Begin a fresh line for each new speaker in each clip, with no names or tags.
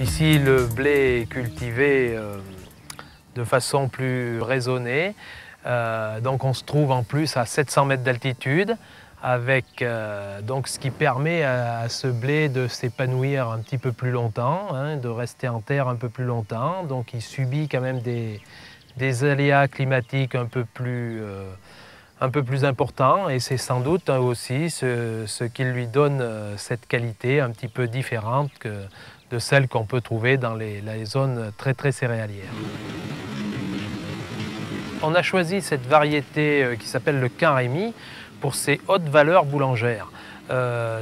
Ici, le blé est cultivé de façon plus raisonnée. Donc on se trouve en plus à 700 mètres d'altitude, avec donc ce qui permet à ce blé de s'épanouir un petit peu plus longtemps, hein, de rester en terre un peu plus longtemps. Donc il subit quand même des aléas climatiques un peu plus importants, et c'est sans doute aussi ce qui lui donne cette qualité un petit peu différente de celle qu'on peut trouver dans les zones très céréalières. On a choisi cette variété qui s'appelle le Quin-Rémy pour ses hautes valeurs boulangères.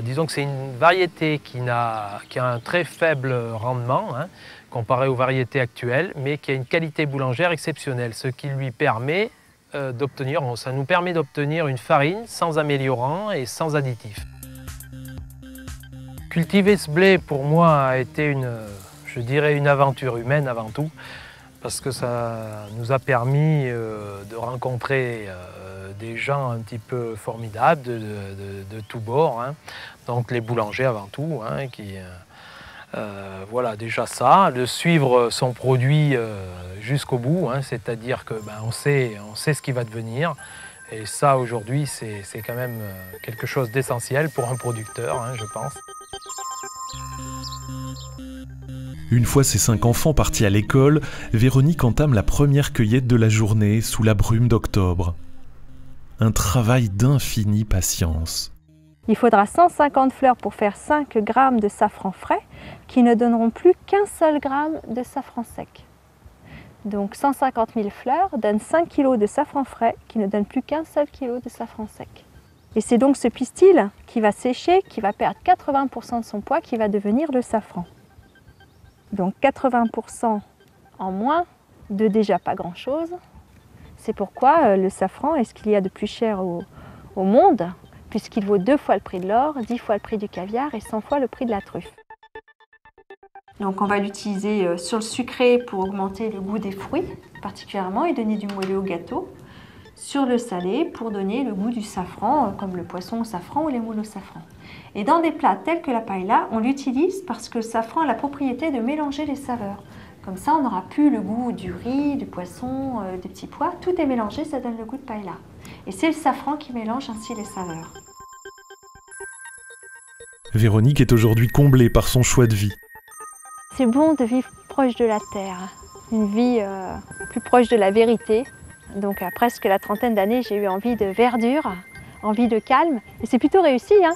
Disons que c'est une variété qui a un très faible rendement, hein, comparé aux variétés actuelles, mais qui a une qualité boulangère exceptionnelle, ce qui lui permet ça nous permet d'obtenir une farine sans améliorants et sans additifs. Cultiver ce blé, pour moi, a été je dirais une aventure humaine avant tout, parce que ça nous a permis de rencontrer des gens un petit peu formidables de tous bords, hein. Donc les boulangers avant tout, hein, voilà, déjà ça, de suivre son produit jusqu'au bout, hein, c'est-à-dire que on sait ce qui va devenir. Et ça, aujourd'hui, c'est quand même quelque chose d'essentiel pour un producteur, hein, je pense.
Une fois ses 5 enfants partis à l'école, Véronique entame la première cueillette de la journée sous la brume d'octobre. Un travail d'infinie patience.
Il faudra 150 fleurs pour faire 5 grammes de safran frais qui ne donneront plus qu'un seul gramme de safran sec. Donc 150 000 fleurs donnent 5 kg de safran frais qui ne donnent plus qu'un seul kilo de safran sec. Et c'est donc ce pistil qui va sécher, qui va perdre 80% de son poids, qui va devenir le safran. Donc 80% en moins de déjà pas grand-chose. C'est pourquoi le safran est ce qu'il y a de plus cher au monde, puisqu'il vaut 2 fois le prix de l'or, 10 fois le prix du caviar et 100 fois le prix de la truffe. Donc on va l'utiliser sur le sucré pour augmenter le goût des fruits, particulièrement, et donner du moelleux au gâteau. Sur le salé pour donner le goût du safran, comme le poisson au safran ou les moules au safran. Et dans des plats tels que la paella, on l'utilise parce que le safran a la propriété de mélanger les saveurs. Comme ça, on n'aura plus le goût du riz, du poisson, des petits pois. Tout est mélangé, ça donne le goût de paella. Et c'est le safran qui mélange ainsi les saveurs.
Véronique est aujourd'hui comblée par son choix de vie.
C'est bon de vivre proche de la terre, une vie plus proche de la vérité. Donc à presque la trentaine d'années, j'ai eu envie de verdure, envie de calme. Et c'est plutôt réussi, hein.